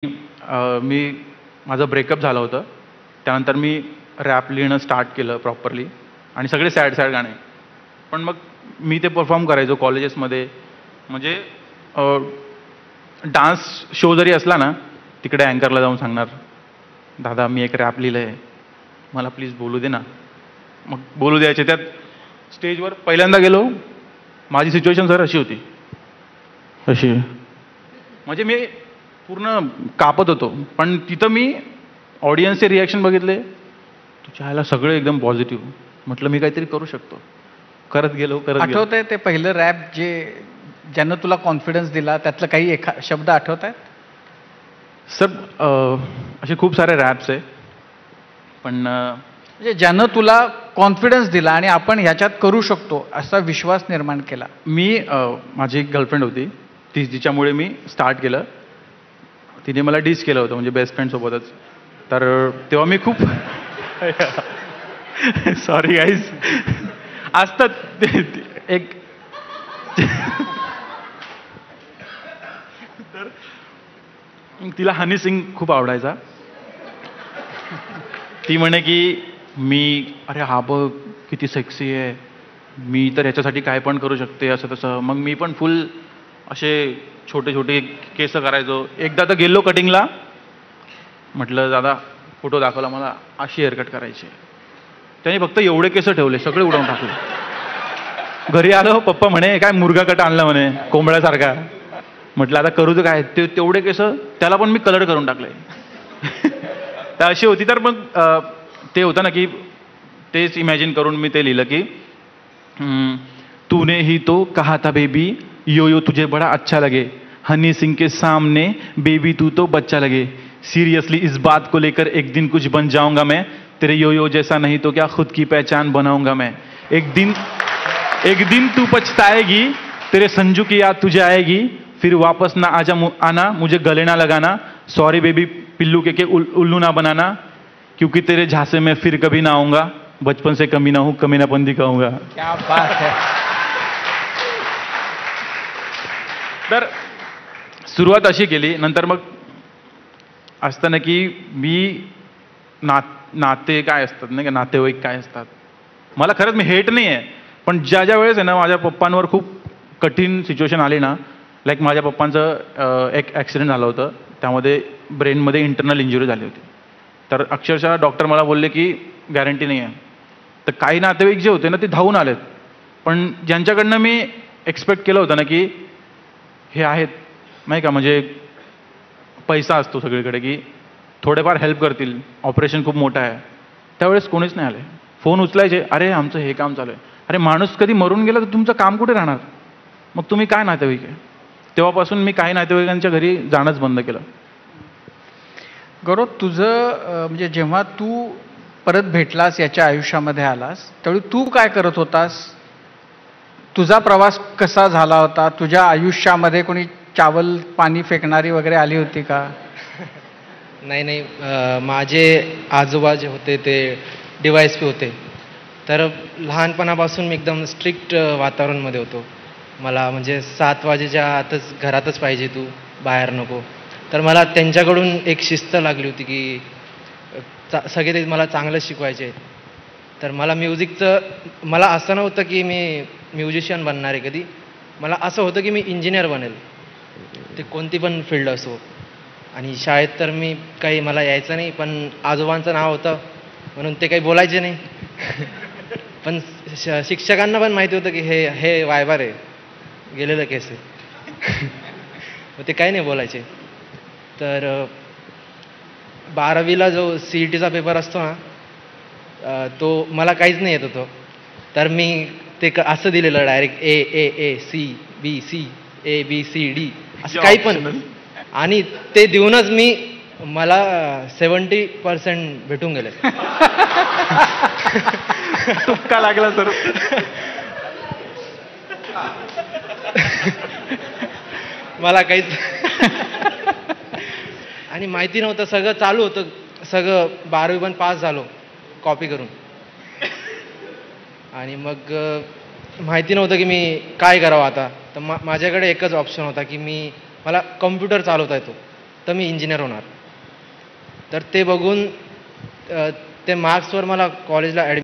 मी माझं ब्रेकअप झालं होतं. त्यानंतर मी रॅप लिहिणं स्टार्ट केलं प्रॉपरली आणि सगळे सॅड सॅड गाणे. पण मग मी ते परफॉर्म करायचो कॉलेजेसमध्ये. म्हणजे डान्स शो जरी असला ना, तिकडे अँकरला जाऊन सांगणार, दादा मी एक रॅप लिहिलं आहे, मला प्लीज बोलू दे ना. मग बोलू द्यायचे. त्यात स्टेजवर पहिल्यांदा गेलो, माझी सिच्युएशन सर अशी होती, अशी म्हणजे मी पूर्ण कापत होतो. पण तिथं मी ऑडियन्सचे रिॲक्शन बघितले, तुझ्या ह्याला सगळे एकदम पॉझिटिव्ह. म्हटलं मी काहीतरी करू शकतो. करत गेलो. आठवत आहे ते पहिलं रॅप ज्यानं तुला कॉन्फिडन्स दिला, त्यातलं काही शब्द आठवत आहेत? सर असे खूप सारे रॅप्स आहे, पण म्हणजे ज्यानं तुला कॉन्फिडन्स दिला आणि आपण ह्याच्यात करू शकतो असा विश्वास निर्माण केला. माझी एक गर्लफ्रेंड होती, जिच्यामुळे मी स्टार्ट केलं. तिने मला डिस केलं होतं, म्हणजे बेस्ट फ्रेंड सोबतच. तर तेव्हा मी खूप सॉरी गाईज, असतात एक तर तिला हनी सिंग खूप आवडायचा. ती म्हणे की अरे हा बघ किती सेक्सी आहे, मी तर याच्यासाठी काय पण करू शकते, असं तसं. मग मी पण फुल असे छोटे छोटे केस करायचो. एकदा तर गेलो कटिंगला, म्हटलं दादा फोटो दाखवला मला, अशी हेअरकट करायची. त्याने फक्त एवढे केस ठेवले, सगळे उडवून टाकले. घरी आलो, पप्पा म्हणे काय मुर्गा कट आणला म्हणे कोंबड्यासारखा. म्हटलं आता करू तर काय, तेवढे केस त्याला पण मी कलर करून टाकले. तर अशी होती. तर मग ते होतं ना की तेच इमॅजिन करून मी ते लिहिलं की तूने ही तो कहा था बेबी, यो यो तुझे बड़ा अच्छा लगे, हनी सिंह के सामने बेबी तू तो बच्चा लगे, सीरियसली इस बात को लेकर एक दिन कुछ बन जाऊंगा मैं, तेरे यो यो जैसा नहीं तो क्या खुद की पहचान बनाऊंगा मैं, एक दिन तू पछताएगी, तेरे संजू की याद तुझे आएगी, फिर वापस ना आना मुझे गले ना लगाना, सॉरी बेबी पिल्लू के उल्लू ना बनाना, क्योंकि तेरे झांसे में फिर कभी ना आऊंगा, बचपन से कमी ना हूं कमीनापन दिखाऊंगा. क्या बात है. तर सुरुवात अशी केली. नंतर मग असतं ना की मी नाते काय असतात नाही का, नातेवाईक काय असतात. मला खरंच मी हेट नाही आहे, पण ज्या वेळेस आहे ना माझ्या पप्पांवर खूप कठीण सिच्युएशन आली ना, लाईक माझ्या पप्पांचं एक ॲक्सिडेंट झालं होतं, त्यामध्ये ब्रेनमध्ये इंटरनल इंजुरी झाली होती. तर अक्षरशः डॉक्टर मला बोलले की गॅरंटी नाही आहे. तर काही नातेवाईक जे होते ना ते धावून आलेत, पण ज्यांच्याकडनं मी एक्सपेक्ट केलं होतं ना की हे आहेत नाही का, म्हणजे पैसा असतो सगळीकडे की थोडेफार हेल्प करतील, ऑपरेशन खूप मोठं आहे, त्यावेळेस कोणीच नाही आले. फोन उचलायचे, अरे आमचं हे काम चालू आहे. अरे माणूस कधी मरून गेला तर तुमचं काम कुठे राहणार, मग तुम्ही काय नातेवाईक आहे. तेव्हापासून मी काही नातेवाईकांच्या घरी जाणंच बंद केलं. गौरव, तुझं म्हणजे जेव्हा तू परत भेटलास, याच्या आयुष्यामध्ये आलास, त्यावेळी तू काय करत होतास? तुझा प्रवास कसा झाला होता? तुझ्या आयुष्यामध्ये कोणी चावल पाणी फेकणारी वगैरे आली होती का? नाही, माझे आजोबा जे होते ते DYSP होते. तर लहानपणापासून मी एकदम स्ट्रिक्ट वातावरणमध्ये होतो. मला म्हणजे 7 वाजेच्या आतच घरातच पाहिजे, तू बाहेर नको. तर मला त्यांच्याकडून एक शिस्त लागली होती की सगळे ते मला चांगलं शिकवायचे. तर मला मला असं नव्हतं की मी म्युझिशियन बनणार आहे कधी. मला असं होतं की मी इंजिनियर बनेल, ते कोणती पण फील्ड असो. आणि शाळेत तर मला यायचं नाही, पण आजोबांचं नाव होतं म्हणून ते काही बोलायचे नाही. पण शिक्षकांना पण माहिती होतं की हे वायबार आहे, गेलेलं केस आहे. मग ते काही नाही बोलायचे. तर 12वीला जो CETचा पेपर असतो ना, तो मला काहीच नाही येत होतो. तर मी ते असं दिलेलं डायरेक्ट AAACBC ABCD असं काही पण. आणि ते देऊनच मला 70% भेटून गेले. का लागला सर? मला काहीच आणि माहिती नव्हतं. सगळं चालू होतं, सगळं 12वी पण पास झालो कॉपी करून. आणि मग माहिती नव्हतं की मी काय करावं आता. तर माझ्याकडे एकच ऑप्शन होता की मला कम्प्युटर चालवता येतो. तर मी इंजिनियर होणार. तर ते बघून ते मार्क्सवर मला कॉलेजला